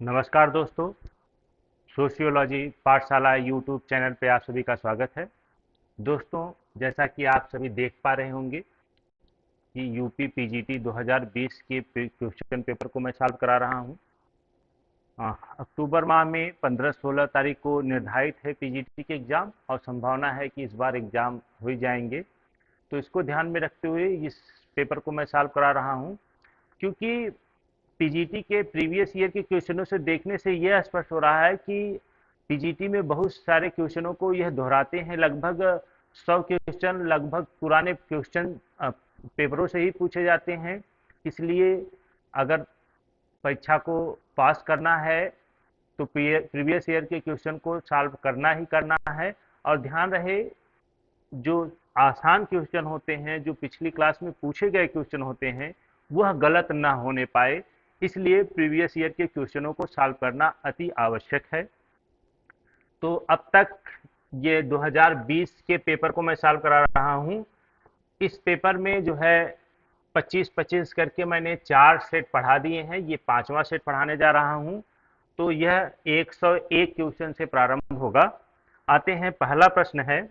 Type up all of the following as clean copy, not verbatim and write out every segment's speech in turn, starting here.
नमस्कार दोस्तों। सोशियोलॉजी पाठशाला यूट्यूब चैनल पे आप सभी का स्वागत है। दोस्तों, जैसा कि आप सभी देख पा रहे होंगे कि यूपी पीजीटी 2020 के क्वेश्चन पेपर को मैं सॉल्व करा रहा हूँ। अक्टूबर माह में 15-16 तारीख को निर्धारित है पीजीटी के एग्ज़ाम और संभावना है कि इस बार एग्ज़ाम हो ही जाएंगे। तो इसको ध्यान में रखते हुए इस पेपर को मैं सॉल्व करा रहा हूँ, क्योंकि पीजीटी के प्रीवियस ईयर के क्वेश्चनों से देखने से यह स्पष्ट हो रहा है कि पीजीटी में बहुत सारे क्वेश्चनों को यह दोहराते हैं। लगभग 100 क्वेश्चन लगभग पुराने क्वेश्चन पेपरों से ही पूछे जाते हैं। इसलिए अगर परीक्षा को पास करना है तो प्रीवियस ईयर के क्वेश्चन को सॉल्व करना ही करना है। और ध्यान रहे, जो आसान क्वेश्चन होते हैं, जो पिछली क्लास में पूछे गए क्वेश्चन होते हैं, वह गलत ना होने पाए, इसलिए प्रीवियस ईयर के क्वेश्चनों को सॉल्व करना अति आवश्यक है। तो अब तक ये 2020 के पेपर को मैं सॉल्व करा रहा हूँ। इस पेपर में जो है 25-25 करके मैंने 4 सेट पढ़ा दिए हैं। ये 5वां सेट पढ़ाने जा रहा हूँ। तो यह 101 क्वेश्चन से प्रारंभ होगा। आते हैं, पहला प्रश्न है,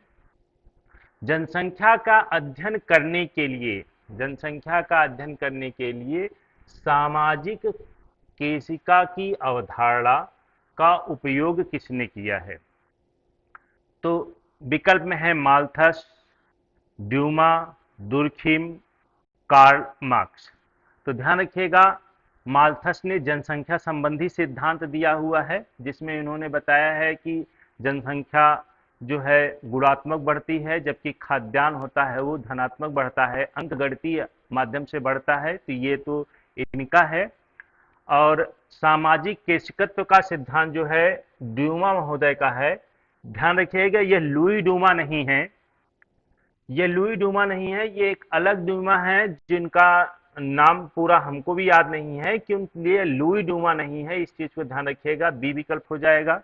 जनसंख्या का अध्ययन करने के लिए जनसंख्या का अध्ययन करने के लिए सामाजिक केशिका की अवधारणा का उपयोग किसने किया है? तो विकल्प में है Malthus, Dumont, Durkheim, Karl Marx. तो ध्यान रखिएगा, माल्थस ने जनसंख्या संबंधी सिद्धांत दिया हुआ है, जिसमें इन्होंने बताया है कि जनसंख्या जो है गुणात्मक बढ़ती है, जबकि खाद्यान्न होता है वो धनात्मक बढ़ता है, अंकगणितीय माध्यम से बढ़ता है। तो ये तो इनका है। और सामाजिक केशिकत्व का सिद्धांत जो है ड्यूमा महोदय का है। ध्यान रखिएगा, यह लुई डूमा नहीं है। ये लुई डूमा नहीं है, ये एक अलग डूमा है जिनका नाम पूरा हमको भी याद नहीं है, क्योंकि ये लुई डूमा नहीं है। इस चीज को ध्यान रखिएगा, बी विकल्प हो जाएगा।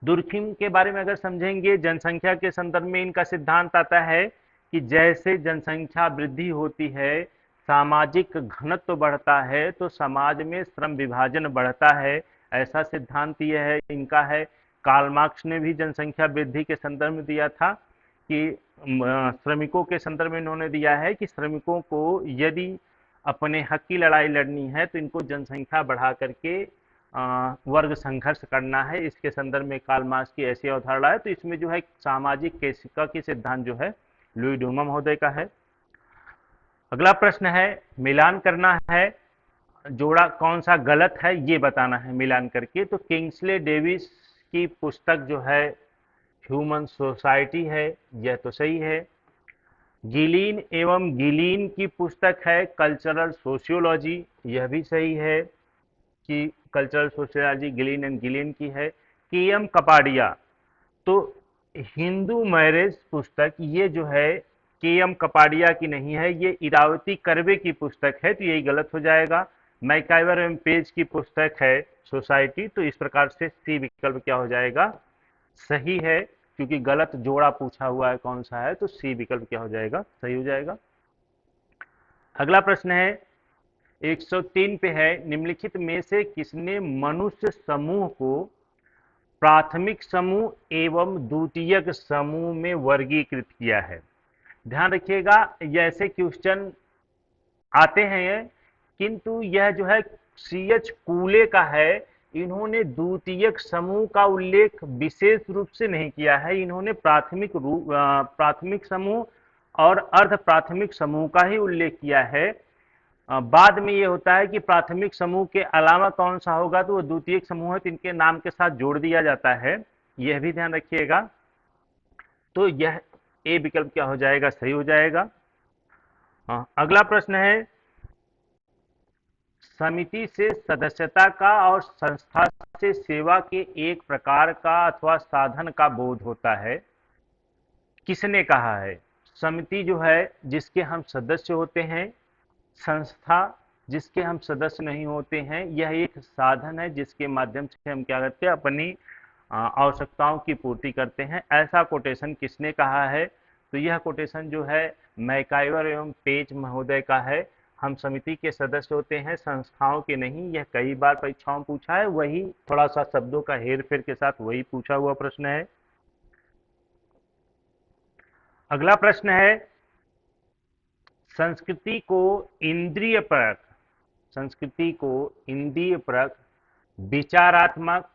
दुर्खिम के बारे में अगर समझेंगे, जनसंख्या के संदर्भ में इनका सिद्धांत आता है कि जैसे जनसंख्या वृद्धि होती है, सामाजिक घनत्व बढ़ता है, तो समाज में श्रम विभाजन बढ़ता है। ऐसा सिद्धांत यह है इनका है। कार्ल मार्क्स ने भी जनसंख्या वृद्धि के संदर्भ में दिया था कि श्रमिकों के संदर्भ में इन्होंने दिया है कि श्रमिकों को यदि अपने हक की लड़ाई लड़नी है तो इनको जनसंख्या बढ़ा करके वर्ग संघर्ष करना है। इसके संदर्भ में कार्ल मार्क्स की ऐसी अवधारणा है। तो इसमें जो है सामाजिक केशिका की सिद्धांत जो है लुई डूमा महोदय का है। अगला प्रश्न है, मिलान करना है, जोड़ा कौन सा गलत है ये बताना है मिलान करके। तो किंग्सले डेविस की पुस्तक जो है ह्यूमन सोसाइटी है, यह तो सही है। गिलीन एवं गिलीन की पुस्तक है कल्चरल सोशियोलॉजी, यह भी सही है कि cultural sociology green and green की है। के एम कपाडिया, तो हिंदू मैरिज पुस्तक ये जो है के एम कपाडिया की नहीं है, ये इरावती कर्वे की पुस्तक है, तो यही गलत हो जाएगा। मैकाइवर एवं पेज की पुस्तक है सोसाइटी, तो इस प्रकार से सी विकल्प क्या हो जाएगा? सही है, क्योंकि गलत जोड़ा पूछा हुआ है कौन सा है, तो सी विकल्प क्या हो जाएगा? सही हो जाएगा। अगला प्रश्न है 103 पे है, निम्नलिखित में से किसने मनुष्य समूह को प्राथमिक समूह एवं द्वितीयक समूह में वर्गीकृत किया है? ध्यान रखिएगा, ऐसे क्वेश्चन आते हैं, किंतु यह जो है सी एच कूले का है। इन्होंने द्वितीयक समूह का उल्लेख विशेष रूप से नहीं किया है। इन्होंने प्राथमिक समूह और अर्ध प्राथमिक समूह का ही उल्लेख किया है। बाद में ये होता है कि प्राथमिक समूह के अलावा कौन सा होगा, तो वो द्वितीयक समूह है, तो इनके नाम के साथ जोड़ दिया जाता है। यह भी ध्यान रखिएगा। तो यह ए विकल्प क्या हो जाएगा? सही हो जाएगा। अगला प्रश्न है, समिति से सदस्यता का और संस्था से सेवा के एक प्रकार का अथवा साधन का बोध होता है, किसने कहा है? समिति जो है जिसके हम सदस्य होते हैं, संस्था जिसके हम सदस्य नहीं होते हैं, यह एक साधन है जिसके माध्यम से हम क्या करते हैं? अपनी आवश्यकताओं की पूर्ति करते हैं। ऐसा कोटेशन किसने कहा है? तो यह कोटेशन जो है मैकाइवर एवं पेज महोदय का है। हम समिति के सदस्य होते हैं, संस्थाओं के नहीं। यह कई बार परीक्षाओं में पूछा है, वही थोड़ा सा शब्दों का हेर फेर के साथ वही पूछा हुआ प्रश्न है। अगला प्रश्न है, संस्कृति को इंद्रिय परक, संस्कृति को इंद्रिय परक, विचारात्मक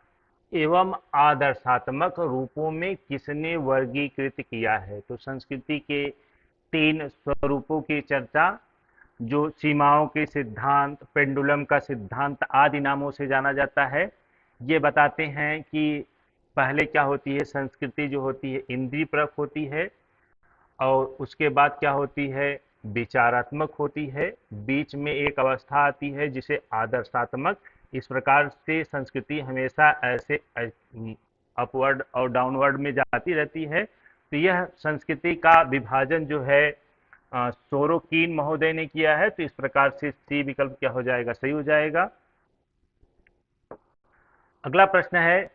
एवं आदर्शात्मक रूपों में किसने वर्गीकृत किया है? तो संस्कृति के 3 स्वरूपों की चर्चा, जो सीमाओं के सिद्धांत, पेंडुलम का सिद्धांत आदि नामों से जाना जाता है, ये बताते हैं कि पहले क्या होती है, संस्कृति जो होती है इंद्रिय परक होती है, और उसके बाद क्या होती है, विचारात्मक होती है, बीच में एक अवस्था आती है जिसे आदर्शात्मक। इस प्रकार से संस्कृति हमेशा ऐसे अपवर्ड और डाउनवर्ड में जाती रहती है। तो यह संस्कृति का विभाजन जो है सोरोकीन महोदय ने किया है। तो इस प्रकार से सी विकल्प क्या हो जाएगा, सही हो जाएगा। अगला प्रश्न है,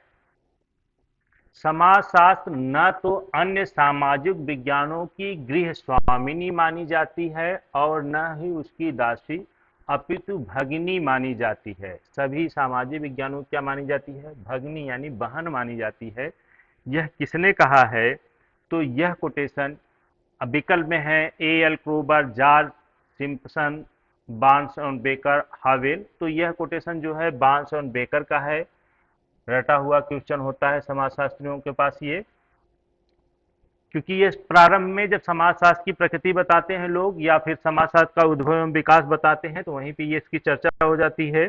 समाजशास्त्र न तो अन्य सामाजिक विज्ञानों की गृह स्वामिनी मानी जाती है और न ही उसकी दासी, अपितु भगिनी मानी जाती है। सभी सामाजिक विज्ञानों क्या मानी जाती है, भगिनी यानी बहन मानी जाती है। यह किसने कहा है? तो यह कोटेशन विकल्प में है A L क्रोबर, George Simpson, Barnes और बेकर, हावेल। तो यह कोटेशन जो है बार्न्स और बेकर का है। रटा हुआ क्वेश्चन होता है समाजशास्त्रियों के पास ये, क्योंकि ये प्रारंभ में जब समाजशास्त्र की प्रकृति बताते हैं लोग, या फिर समाजशास्त्र का उद्भव एवं विकास बताते हैं, तो वहीं पे ये इसकी चर्चा हो जाती है।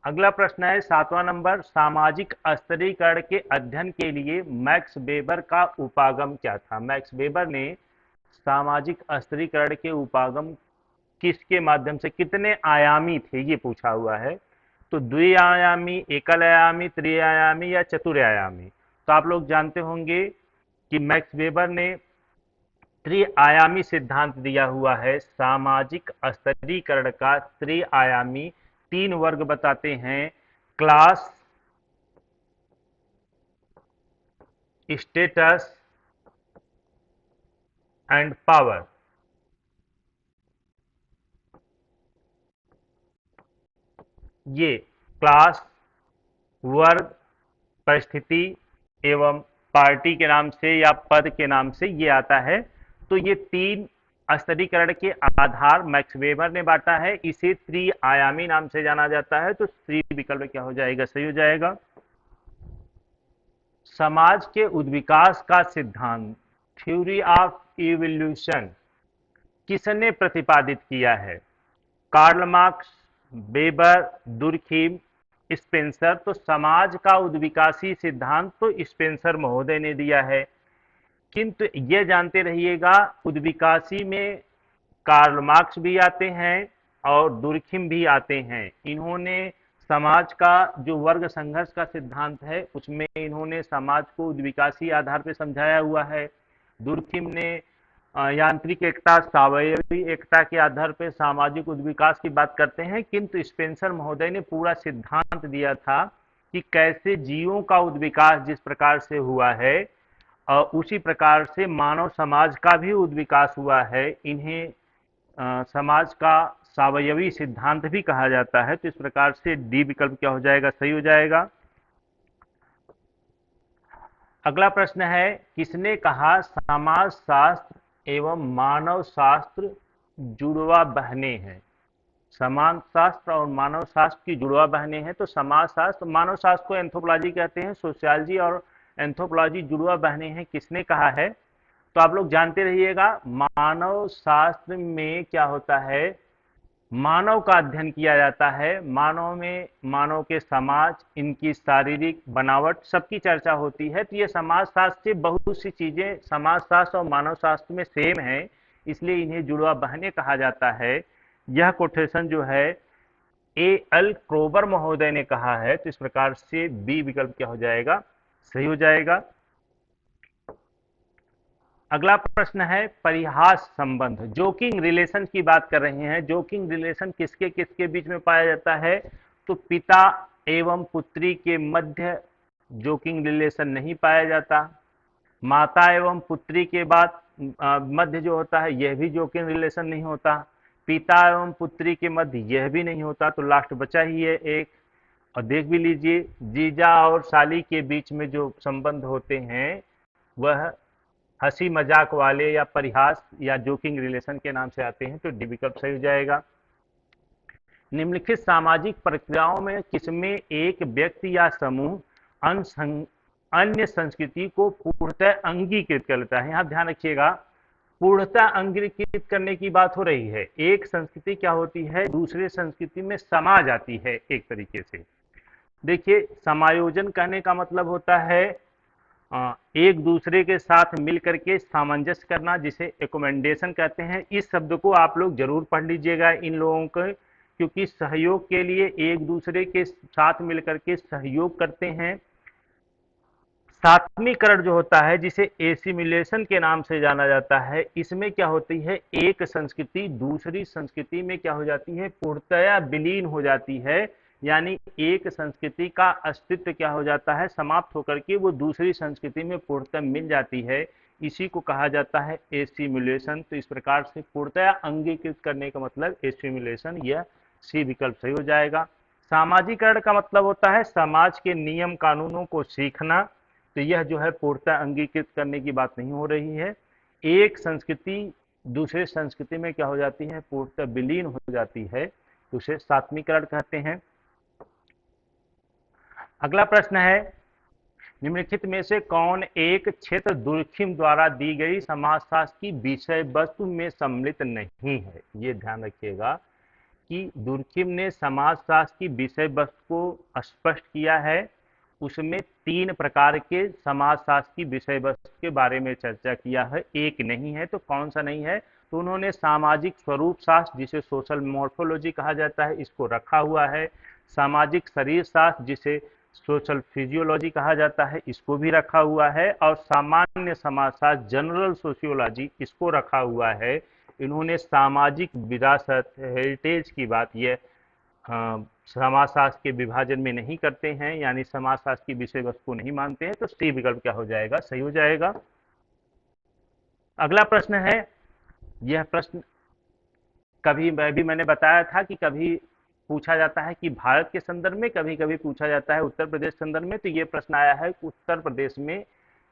अगला प्रश्न है 7वां नंबर, सामाजिक स्तरीकरण के अध्ययन के लिए मैक्स वेबर का उपागम क्या था? मैक्स वेबर ने सामाजिक स्तरीकरण के उपागम किसके माध्यम से, कितने आयामी थे, ये पूछा हुआ है। तो द्विआयामी, एकल आयामी, त्रिआयामी या चतुर्आयामी? तो आप लोग जानते होंगे कि मैक्स वेबर ने त्रिआयामी सिद्धांत दिया हुआ है। सामाजिक स्तरीकरण का त्रिआयामी 3 वर्ग बताते हैं, क्लास, स्टेटस एंड पावर। ये क्लास, वर्ग, परिस्थिति एवं पार्टी के नाम से या पद के नाम से ये आता है। तो ये 3 स्तरीकरण के आधार मैक्स वेबर ने बांटा है, इसे त्रिआयामी नाम से जाना जाता है। तो सी विकल्प क्या हो जाएगा, सही हो जाएगा। समाज के उद्विकास का सिद्धांत, थ्योरी ऑफ इवोल्यूशन, किसने प्रतिपादित किया है? Karl Marx, Weber, Durkheim, Spencer. तो समाज का उद्विकासी सिद्धांत तो स्पेंसर महोदय ने दिया है, किंतु ये जानते रहिएगा उद्विकासी में कार्ल मार्क्स भी आते हैं और दुर्खिम भी आते हैं। इन्होंने समाज का जो वर्ग संघर्ष का सिद्धांत है उसमें इन्होंने समाज को उद्विकासी आधार पर समझाया हुआ है। दुर्खिम ने यांत्रिक एकता, सावयवी एकता के आधार पर सामाजिक उद्विकास की बात करते हैं, किंतु स्पेंसर महोदय ने पूरा सिद्धांत दिया था कि कैसे जीवों का उद्विकास जिस प्रकार से हुआ है उसी प्रकार से मानव समाज का भी उद्विकास हुआ है। इन्हें समाज का सावयवी सिद्धांत भी कहा जाता है। तो इस प्रकार से डी विकल्प क्या हो जाएगा, सही हो जाएगा। अगला प्रश्न है, किसने कहा समाज शास्त्र एवं मानव शास्त्र जुड़वा बहने हैं? समाज शास्त्र और मानव शास्त्र की जुड़वा बहने हैं। तो समाज शास्त्र, मानव शास्त्र को एंथ्रोपोलॉजी कहते हैं, सोशियोलॉजी और एंथ्रोपोलॉजी जुड़वा बहने हैं, किसने कहा है? तो आप लोग जानते रहिएगा, मानव शास्त्र में क्या होता है, मानव का अध्ययन किया जाता है। मानव में मानव के समाज, इनकी शारीरिक बनावट, सबकी चर्चा होती है। तो ये समाज शास्त्र से बहुत सी चीजें समाज शास्त्र और मानव शास्त्र में सेम है, इसलिए इन्हें जुड़वा बहने कहा जाता है। यह कोटेशन जो है ए एल क्रोबर महोदय ने कहा है। तो इस प्रकार से बी विकल्प क्या हो जाएगा, सही हो जाएगा। अगला प्रश्न है परिहास संबंध, जोकिंग रिलेशन की बात कर रहे हैं। जोकिंग रिलेशन किसके किसके बीच में पाया जाता है? तो पिता एवं पुत्री के मध्य जोकिंग रिलेशन नहीं पाया जाता। माता एवं पुत्री के बाद मध्य जो होता है यह भी जोकिंग रिलेशन नहीं होता। पिता एवं पुत्री के मध्य यह भी नहीं होता, तो लास्ट बचा ही है एक। और देख भी लीजिए, जीजा और साली के बीच में जो संबंध होते हैं वह हंसी मजाक वाले या परिहास या जोकिंग रिलेशन के नाम से आते हैं, तो डी विकल्प सही हो जाएगा। निम्नलिखित सामाजिक प्रक्रियाओं में किसमें एक व्यक्ति या समूह अन्य संस्कृति को पूर्णतः अंगीकृत कर लेता है। यहाँ ध्यान रखिएगा, पूर्णतः अंगीकृत करने की बात हो रही है। एक संस्कृति क्या होती है, दूसरे संस्कृति में समा जाती है एक तरीके से। देखिए, समायोजन कहने का मतलब होता है एक दूसरे के साथ मिल करके सामंजस्य करना, जिसे एकोमेंडेशन कहते हैं। इस शब्द को आप लोग जरूर पढ़ लीजिएगा इन लोगों को, क्योंकि सहयोग के लिए एक दूसरे के साथ मिलकर के सहयोग करते हैं। सात्मीकरण जो होता है, जिसे एसिमिलेशन के नाम से जाना जाता है, इसमें क्या होती है, एक संस्कृति दूसरी संस्कृति में क्या हो जाती है, पूर्णतया विलीन हो जाती है। यानी एक संस्कृति का अस्तित्व क्या हो जाता है, समाप्त होकर के वो दूसरी संस्कृति में पूर्णतः मिल जाती है। इसी को कहा जाता है एसिमिलेशन। तो इस प्रकार से पूर्णतया अंगीकृत करने का मतलब एसिमिलेशन, यह सी विकल्प सही हो जाएगा। सामाजिकरण का मतलब होता है समाज के नियम कानूनों को सीखना, तो यह जो है पूर्णतः अंगीकृत करने की बात नहीं हो रही है। एक संस्कृति दूसरे संस्कृति में क्या हो जाती है, पूर्णतः विलीन हो जाती है, तो उसे सात्मीकरण कहते हैं। अगला प्रश्न है, निम्नलिखित में से कौन एक क्षेत्र दुर्खिम द्वारा दी गई समाजशास्त्र की विषय वस्तु में सम्मिलित नहीं है। ये ध्यान रखिएगा कि दुर्खिम ने समाजशास्त्र की विषय वस्तु को स्पष्ट किया है। उसमें 3 प्रकार के समाजशास्त्र की विषय वस्तु के बारे में चर्चा किया है, एक नहीं है। तो कौन सा नहीं है, तो उन्होंने सामाजिक स्वरूप शास्त्र, जिसे सोशल मॉर्फोलॉजी कहा जाता है, इसको रखा हुआ है। सामाजिक शरीर शास्त्र, जिसे सोशल फिजियोलॉजी कहा जाता है, इसको भी रखा हुआ है। और सामान्य समाजशास्त्र, जनरल सोशियोलॉजी, इसको रखा हुआ है। इन्होंने सामाजिक विरासत, हेरिटेज की बात यह समाजशास्त्र के विभाजन में नहीं करते हैं, यानी समाजशास्त्र की विषय वस्तु को नहीं मानते हैं। तो सी विकल्प क्या हो जाएगा, सही हो जाएगा। अगला प्रश्न है, यह प्रश्न कभी मैंने बताया था कि कभी पूछा जाता है कि भारत के संदर्भ में, कभी कभी पूछा जाता है उत्तर प्रदेश के संदर्भ में। तो ये प्रश्न आया है कि उत्तर प्रदेश में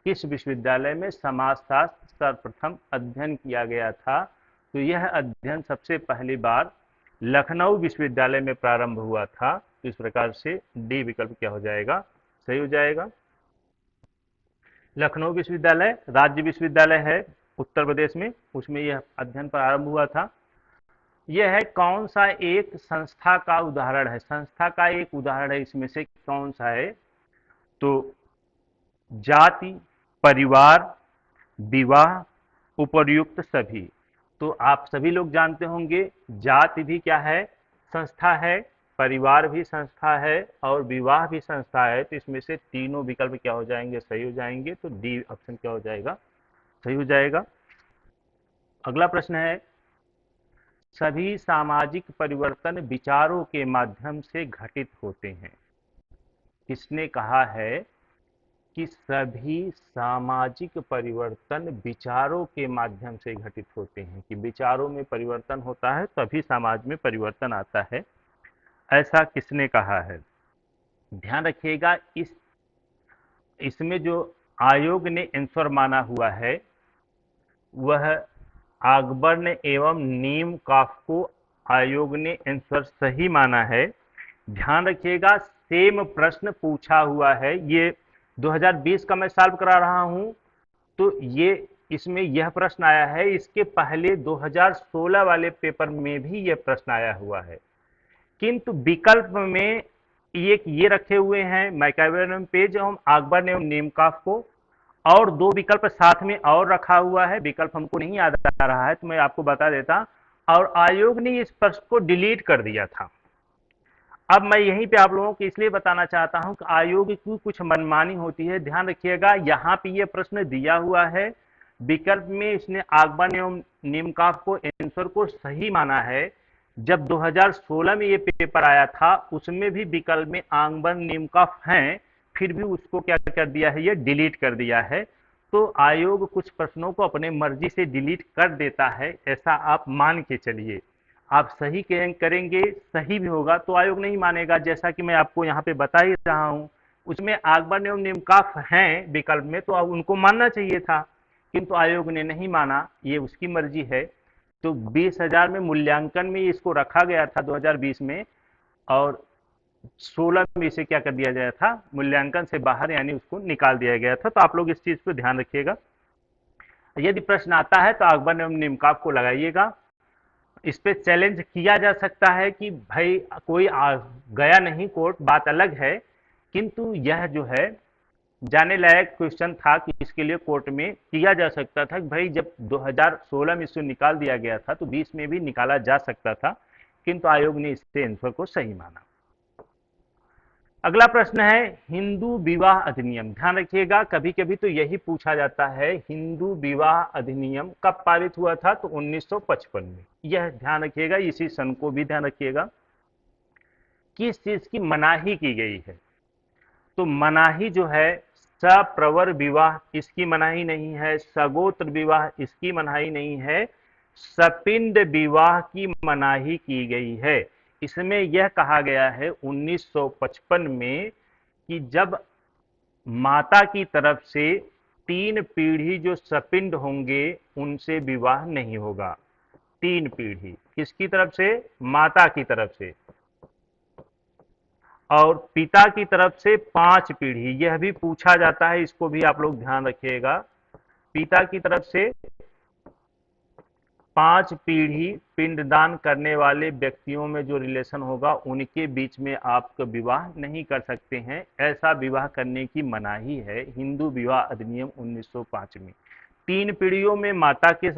किस विश्वविद्यालय में समाजशास्त्र सर्वप्रथम अध्ययन किया गया था। तो यह अध्ययन सबसे पहली बार लखनऊ विश्वविद्यालय में प्रारंभ हुआ था। तो इस प्रकार से डी विकल्प क्या हो जाएगा, सही हो जाएगा। लखनऊ विश्वविद्यालय राज्य विश्वविद्यालय है उत्तर प्रदेश में, उसमें यह अध्ययन प्रारंभ हुआ था। यह है कौन सा एक संस्था का उदाहरण है, संस्था का एक उदाहरण है, इसमें से कौन सा है। तो जाति, परिवार, विवाह, उपर्युक्त सभी। तो आप सभी लोग जानते होंगे, जाति भी क्या है, संस्था है, परिवार भी संस्था है, और विवाह भी संस्था है। तो इसमें से तीनों विकल्प क्या हो जाएंगे, सही हो जाएंगे। तो डी ऑप्शन क्या हो जाएगा, सही हो जाएगा। अगला प्रश्न है, सभी सामाजिक परिवर्तन विचारों के माध्यम से घटित होते हैं। किसने कहा है कि सभी सामाजिक परिवर्तन विचारों के माध्यम से घटित होते हैं, कि विचारों में परिवर्तन होता है तभी समाज में परिवर्तन आता है, ऐसा किसने कहा है। ध्यान रखिएगा, इसमें जो आयोग ने आंसर माना हुआ है वह अकबर ने एवं नीम काफ को आयोग ने आंसर सही माना है। ध्यान रखिएगा, सेम प्रश्न पूछा हुआ है। ये 2020 का मैं सॉल्व करा रहा हूं, तो ये इसमें यह प्रश्न आया है। इसके पहले 2016 वाले पेपर में भी यह प्रश्न आया हुआ है, किंतु विकल्प में ये रखे हुए हैं मैकाइवर पेज एवं अकबर ने नीम काफ को, और 2 विकल्प साथ में और रखा हुआ है। विकल्प हमको नहीं याद आ रहा है, तो मैं आपको बता देता। और आयोग ने इस प्रश्न को डिलीट कर दिया था। अब मैं यहीं पे आप लोगों को इसलिए बताना चाहता हूं कि आयोग की कुछ मनमानी होती है। ध्यान रखिएगा, यहाँ पे ये प्रश्न दिया हुआ है, विकल्प में इसने अकबर एवं नीमकाफ को आंसर को सही माना है। जब 2016 में ये पेपर आया था, उसमें भी विकल्प में अकबर नीमकाफ हैं, फिर भी उसको क्या कर दिया है, ये डिलीट कर दिया है। तो आयोग कुछ प्रश्नों को अपने मर्जी से डिलीट कर देता है, ऐसा आप मान के चलिए। आप सही करेंगे, सही भी होगा तो आयोग नहीं मानेगा। जैसा कि मैं आपको यहाँ पे बता ही रहा हूँ, उसमें आगमन एवं नियमकाफ हैं विकल्प में, तो अब उनको मानना चाहिए था, किंतु आयोग ने नहीं माना, ये उसकी मर्जी है। तो 20,000 में मूल्यांकन में इसको रखा गया था 2020 में, और 16 में इसे क्या कर दिया गया था, मूल्यांकन से बाहर, यानी उसको निकाल दिया गया था। तो आप लोग इस चीज पर ध्यान रखिएगा। यदि प्रश्न आता है तो आगमन एवं नियमकाफ को लगाइएगा। इस पे चैलेंज किया जा सकता है कि भाई कोई गया नहीं कोर्ट, बात अलग है, किंतु यह जो है जाने लायक क्वेश्चन था कि इसके लिए कोर्ट में किया जा सकता था कि भाई जब 2016 में इसको निकाल दिया गया था तो 20 में भी निकाला जा सकता था, किंतु आयोग ने इससे आंसर को सही माना। अगला प्रश्न है हिंदू विवाह अधिनियम। ध्यान रखिएगा, कभी कभी तो यही पूछा जाता है हिंदू विवाह अधिनियम कब पारित हुआ था, तो 1955 में। यह ध्यान रखिएगा, इसी सन को भी ध्यान रखिएगा। किस चीज की मनाही की गई है, तो मनाही जो है सप्रवर विवाह इसकी मनाही नहीं है, सगोत्र विवाह इसकी मनाही नहीं है, सपिंड विवाह की मनाही की गई है। इसमें यह कहा गया है 1955 में कि जब माता की तरफ से 3 पीढ़ी जो सपिंड होंगे उनसे विवाह नहीं होगा। 3 पीढ़ी किसकी तरफ से, माता की तरफ से, और पिता की तरफ से 5 पीढ़ी, यह भी पूछा जाता है, इसको भी आप लोग ध्यान रखिएगा। पिता की तरफ से 5 पीढ़ी पिंडदान करने वाले व्यक्तियों में जो रिलेशन होगा उनके बीच में आप विवाह नहीं कर सकते हैं, ऐसा विवाह करने की मनाही है हिंदू विवाह अधिनियम 1905 में। 3 पीढ़ियों में माता के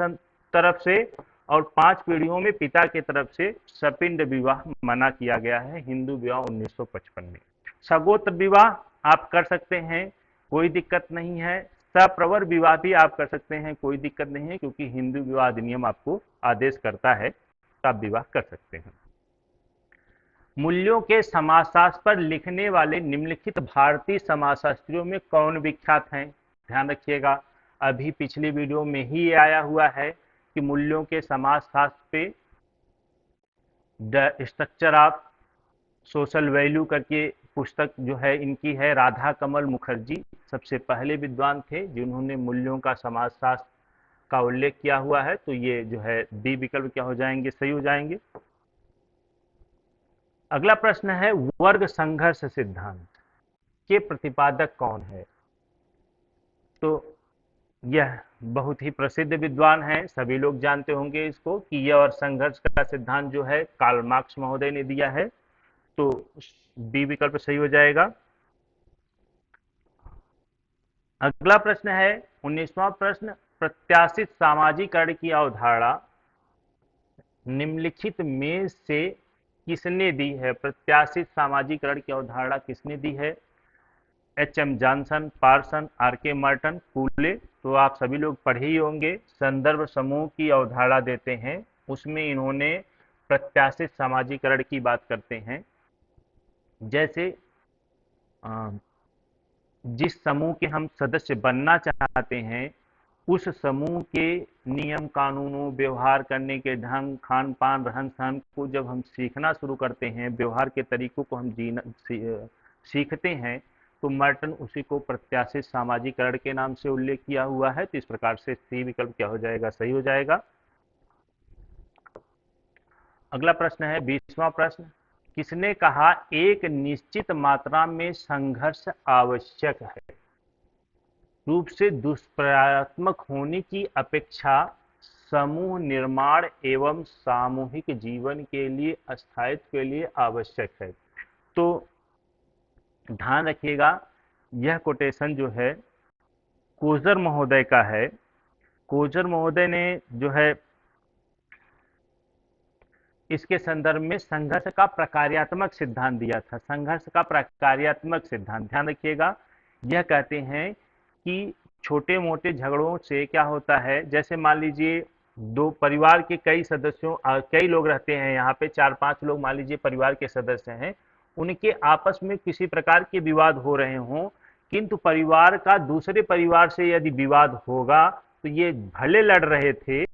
तरफ से और 5 पीढ़ियों में पिता की तरफ से सपिंड विवाह मना किया गया है हिंदू विवाह 1955 में। सगोत्र विवाह आप कर सकते हैं, कोई दिक्कत नहीं है। सप्रवर विवाह भी आप कर सकते हैं, कोई दिक्कत नहीं है, क्योंकि हिंदू विवाह अधिनियम आपको आदेश करता है तो आप विवाह कर सकते हैं। मूल्यों के समाजशास्त्र पर लिखने वाले निम्नलिखित भारतीय समाजशास्त्रियों में कौन विख्यात हैं। ध्यान रखिएगा, अभी पिछली वीडियो में ही ये आया हुआ है कि मूल्यों के समाजशास्त्र पे the structure of social value करके पुस्तक जो है इनकी है, राधा कमल मुखर्जी सबसे पहले विद्वान थे जिन्होंने मूल्यों का समाजशास्त्र का उल्लेख किया हुआ है। तो ये जो है बी विकल्प क्या हो जाएंगे, सही हो जाएंगे। अगला प्रश्न है वर्ग संघर्ष सिद्धांत के प्रतिपादक कौन है। तो यह बहुत ही प्रसिद्ध विद्वान है, सभी लोग जानते होंगे इसको कि यह और संघर्ष का सिद्धांत जो है कार्ल मार्क्स महोदय ने दिया है। तो बी विकल्प सही हो जाएगा। अगला प्रश्न है 19वां प्रश्न, प्रत्याशित सामाजिकरण की अवधारणा निम्नलिखित में से किसने दी है। प्रत्याशित सामाजिकरण की अवधारणा किसने दी है। H M. Johnson, Parson, R K. Merton, Phule. तो आप सभी लोग पढ़े ही होंगे, संदर्भ समूह की अवधारणा देते हैं, उसमें इन्होंने प्रत्याशित सामाजिकरण की बात करते हैं। जैसे जिस समूह के हम सदस्य बनना चाहते हैं उस समूह के नियम कानूनों, व्यवहार करने के ढंग, खान पान, रहन सहन को जब हम सीखना शुरू करते हैं, व्यवहार के तरीकों को हम सीखते हैं, तो मर्टन उसी को प्रत्याशित सामाजिकरण के नाम से उल्लेख किया हुआ है। तो इस प्रकार से सी विकल्प क्या हो जाएगा, सही हो जाएगा। अगला प्रश्न है 20वां प्रश्न, किसने कहा एक निश्चित मात्रा में संघर्ष आवश्यक है, रूप से दुष्प्रयात्मक होने की अपेक्षा समूह निर्माण एवं सामूहिक जीवन के लिए स्थायित्व के लिए आवश्यक है। तो ध्यान रखिएगा, यह कोटेशन जो है कोजर महोदय का है। कोजर महोदय ने जो है इसके संदर्भ में संघर्ष का प्रकार्यात्मक सिद्धांत दिया था। संघर्ष का प्रकार्यात्मक सिद्धांत, ध्यान रखिएगा, यह कहते हैं कि छोटे मोटे झगड़ों से क्या होता है, जैसे मान लीजिए दो परिवार के कई सदस्यों, कई लोग रहते हैं, यहाँ पे 4-5 लोग मान लीजिए परिवार के सदस्य हैं, उनके आपस में किसी प्रकार के विवाद हो रहे हों, किंतु परिवार का दूसरे परिवार से यदि विवाद होगा तो ये भले लड़ रहे थे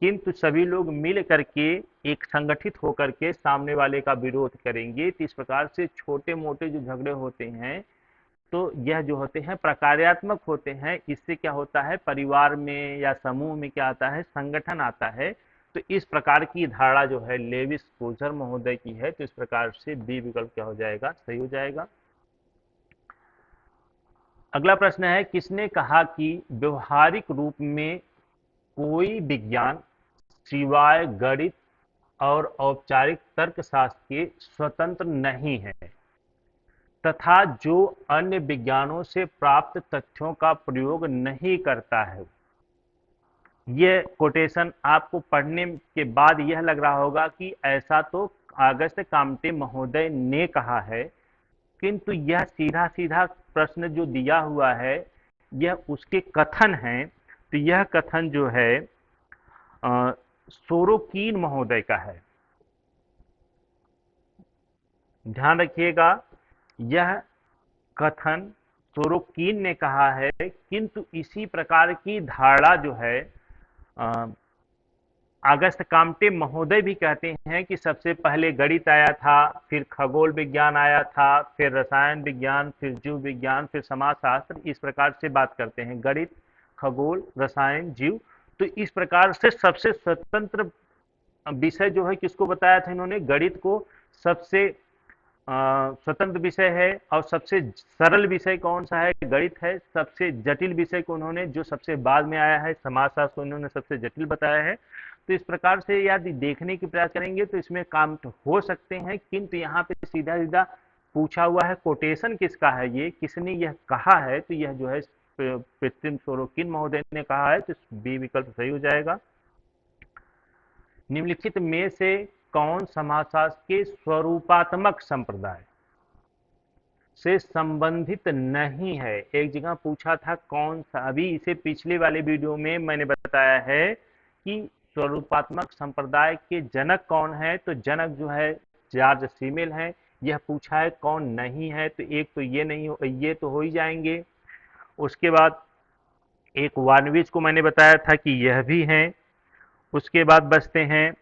किंतु सभी लोग मिल करके एक संगठित होकर के सामने वाले का विरोध करेंगे। तो इस प्रकार से छोटे मोटे जो झगड़े होते हैं तो यह जो होते हैं प्रकार्यात्मक होते हैं। इससे क्या होता है, परिवार में या समूह में क्या आता है, संगठन आता है। तो इस प्रकार की धारणा जो है लेविस क्रोजर महोदय की है। तो इस प्रकार से बी विकल्प क्या हो जाएगा, सही हो जाएगा। अगला प्रश्न है, किसने कहा कि व्यवहारिक रूप में कोई विज्ञान सिवाय गणित और औपचारिक तर्कशास्त्र के स्वतंत्र नहीं है तथा जो अन्य विज्ञानों से प्राप्त तथ्यों का प्रयोग नहीं करता है। यह कोटेशन आपको पढ़ने के बाद यह लग रहा होगा कि ऐसा तो अगस्त्य कामटे महोदय ने कहा है, किंतु यह सीधा सीधा प्रश्न जो दिया हुआ है यह उसके कथन हैं। तो यह कथन जो है सोरोकीन महोदय का है। ध्यान रखिएगा, यह कथन सोरोकीन ने कहा है, किंतु इसी प्रकार की धारणा जो है अगस्त्य कामटे महोदय भी कहते हैं कि सबसे पहले गणित आया था, फिर खगोल विज्ञान आया था, फिर रसायन विज्ञान, फिर जीव विज्ञान, फिर समाजशास्त्र। इस प्रकार से बात करते हैं, गणित, खगोल, रसायन, जीव। तो इस प्रकार से सबसे स्वतंत्र विषय जो है किसको बताया था इन्होंने, गणित को सबसे स्वतंत्र विषय है। और सबसे सरल विषय कौन सा है, गणित है। सबसे जटिल विषय को उन्होंने, जो सबसे बाद में आया है, समाजशास्त्र को उन्होंने सबसे जटिल बताया है। तो इस प्रकार से यदि देखने की प्रयास करेंगे तो इसमें काम तो हो सकते हैं, किंतु यहाँ पे सीधा सीधा पूछा हुआ है कोटेशन किसका है, ये किसने यह कहा है। तो यह जो है पितृम सोरोकिन महोदय ने कहा है। तो बी विकल्प सही हो जाएगा। निम्नलिखित में से कौन समाजशास्त्र के स्वरूपात्मक संप्रदाय से संबंधित नहीं है। एक जगह पूछा था कौन सा, अभी इसे पिछले वाले वीडियो में मैंने बताया है कि स्वरूपात्मक संप्रदाय के जनक कौन है। तो जनक जो है जॉर्ज सिमेल है। यह पूछा है कौन नहीं है, तो एक तो ये नहीं हो, ये तो हो ही जाएंगे। उसके बाद एक वानविज को मैंने बताया था कि यह भी हैं। उसके बाद बचते हैं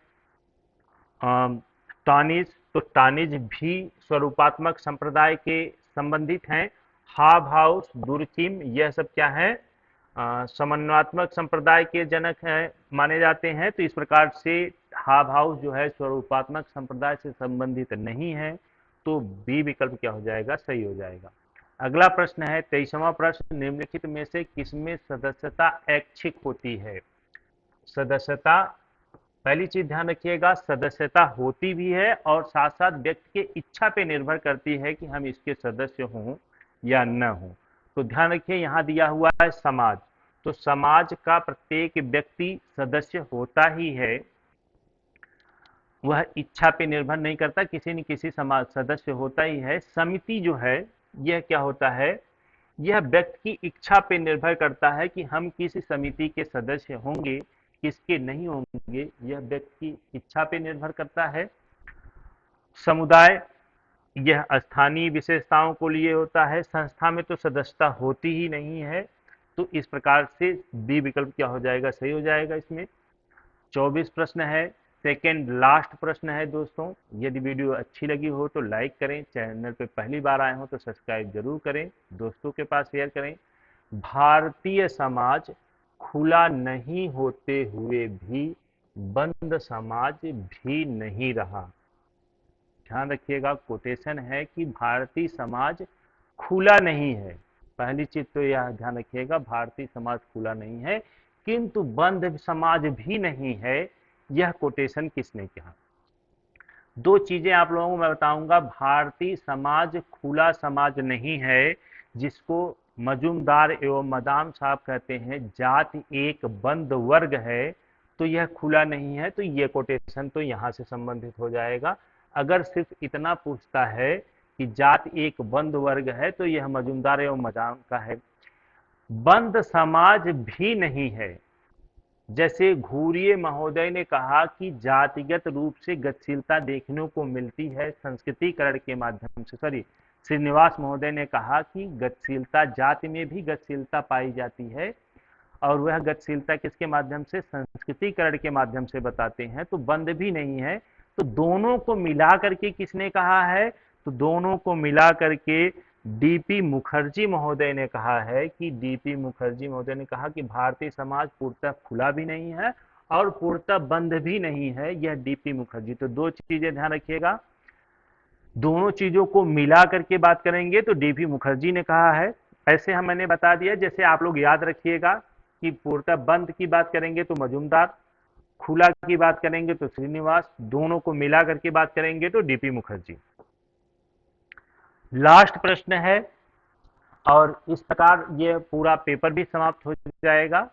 टॉनिज। तो टॉनिज भी स्वरूपात्मक संप्रदाय के संबंधित हैं। हाव हाउस, दुर्किम, यह सब क्या है, समन्वयात्मक संप्रदाय के जनक हैं, माने जाते हैं। तो इस प्रकार से हाव हाउस जो है स्वरूपात्मक संप्रदाय से संबंधित नहीं है। तो बी विकल्प क्या हो जाएगा, सही हो जाएगा। अगला प्रश्न है 23वां प्रश्न, निम्नलिखित में से किसमें सदस्यता ऐच्छिक होती है। सदस्यता, पहली चीज ध्यान रखिएगा, सदस्यता होती भी है और साथ साथ व्यक्ति के इच्छा पे निर्भर करती है कि हम इसके सदस्य हों या न हों। तो ध्यान रखिए, यहाँ दिया हुआ है समाज। तो समाज का प्रत्येक व्यक्ति सदस्य होता ही है, वह इच्छा पे निर्भर नहीं करता, किसी न किसी समाज सदस्य होता ही है। समिति जो है यह क्या होता है, यह व्यक्ति की इच्छा पे निर्भर करता है कि हम किस समिति के सदस्य होंगे, किसके नहीं होंगे, यह व्यक्ति की इच्छा पे निर्भर करता है। समुदाय, यह स्थानीय विशेषताओं को लिए होता है। संस्था में तो सदस्यता होती ही नहीं है। तो इस प्रकार से बी विकल्प क्या हो जाएगा, सही हो जाएगा इसमें। 24 प्रश्न है, सेकेंड लास्ट प्रश्न है दोस्तों। यदि वीडियो अच्छी लगी हो तो लाइक करें, चैनल पे पहली बार आए हो तो सब्सक्राइब जरूर करें, दोस्तों के पास शेयर करें। भारतीय समाज खुला नहीं होते हुए भी बंद समाज भी नहीं रहा। ध्यान रखिएगा, कोटेशन है कि भारतीय समाज खुला नहीं है। पहली चीज तो यह ध्यान रखिएगा, भारतीय समाज खुला नहीं है, किंतु बंद समाज भी नहीं है। यह कोटेशन किसने कहा। दो चीजें आप लोगों को मैं बताऊंगा। भारतीय समाज खुला समाज नहीं है, जिसको मजूमदार एवं मदाम साहब कहते हैं जाति एक बंद वर्ग है, तो यह खुला नहीं है। तो यह कोटेशन तो यहाँ से संबंधित हो जाएगा। अगर सिर्फ इतना पूछता है कि जाति एक बंद वर्ग है, तो यह मजूमदार एवं मदाम का है। बंद समाज भी नहीं है, जैसे घूरिये महोदय ने कहा कि जातिगत रूप से गतिशीलता देखने को मिलती है संस्कृतिकरण के माध्यम से। सॉरी, श्रीनिवास महोदय ने कहा कि गतिशीलता, जाति में भी गतिशीलता पाई जाती है और वह गतिशीलता किसके माध्यम से, संस्कृतिकरण के माध्यम से बताते हैं, तो बंद भी नहीं है। तो दोनों को मिला करके किसने कहा है, तो दोनों को मिला करके डीपी मुखर्जी महोदय ने कहा है कि डीपी मुखर्जी महोदय ने कहा कि भारतीय समाज पूर्णतः खुला भी नहीं है और पूर्णतः बंद भी नहीं है, यह डीपी मुखर्जी। तो दो चीजें ध्यान रखिएगा, दोनों चीजों को मिला करके बात करेंगे तो डीपी मुखर्जी ने कहा है। ऐसे हम मैंने बता दिया, जैसे आप लोग याद रखिएगा कि पूर्णतः बंद की बात करेंगे तो मजूमदार, खुला की बात करेंगे तो श्रीनिवास, दोनों को मिला करके बात करेंगे तो डीपी मुखर्जी। लास्ट प्रश्न है और इस प्रकार ये पूरा पेपर भी समाप्त हो जाएगा।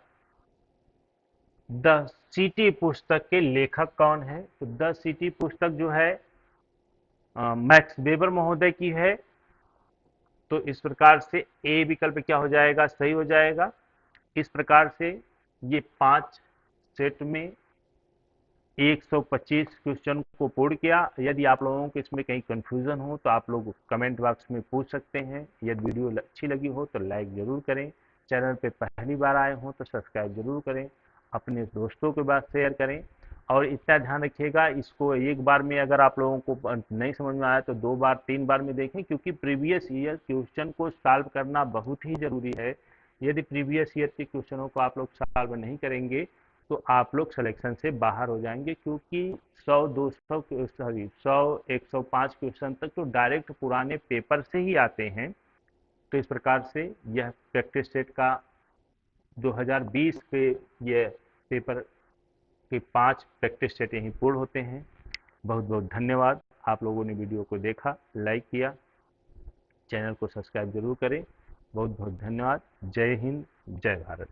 द सिटी पुस्तक के लेखक कौन है, तो द सिटी पुस्तक जो है मैक्स वेबर महोदय की है। तो इस प्रकार से ए विकल्प क्या हो जाएगा, सही हो जाएगा। इस प्रकार से ये 5 सेट में 125 क्वेश्चन को पूर्ण किया। यदि आप लोगों को इसमें कहीं कंफ्यूजन हो तो आप लोग कमेंट बॉक्स में पूछ सकते हैं। यदि वीडियो अच्छी लगी हो तो लाइक जरूर करें, चैनल पे पहली बार आए हो तो सब्सक्राइब जरूर करें, अपने दोस्तों के पास शेयर करें। और इतना ध्यान रखिएगा, इसको एक बार में अगर आप लोगों को नहीं समझ में आया तो 2 बार 3 बार में देखें, क्योंकि प्रीवियस ईयर क्वेश्चन को सॉल्व करना बहुत ही जरूरी है। यदि प्रीवियस ईयर के क्वेश्चनों को आप लोग सॉल्व नहीं करेंगे तो आप लोग सिलेक्शन से बाहर हो जाएंगे, क्योंकि 100 105 क्वेश्चन तक तो डायरेक्ट पुराने पेपर से ही आते हैं। तो इस प्रकार से यह प्रैक्टिस सेट का 2020 पे यह पेपर के 5 प्रैक्टिस सेट यहीं पूर्ण होते हैं। बहुत बहुत धन्यवाद, आप लोगों ने वीडियो को देखा, लाइक किया, चैनल को सब्सक्राइब जरूर करें। बहुत बहुत धन्यवाद। जय हिंद, जय भारत।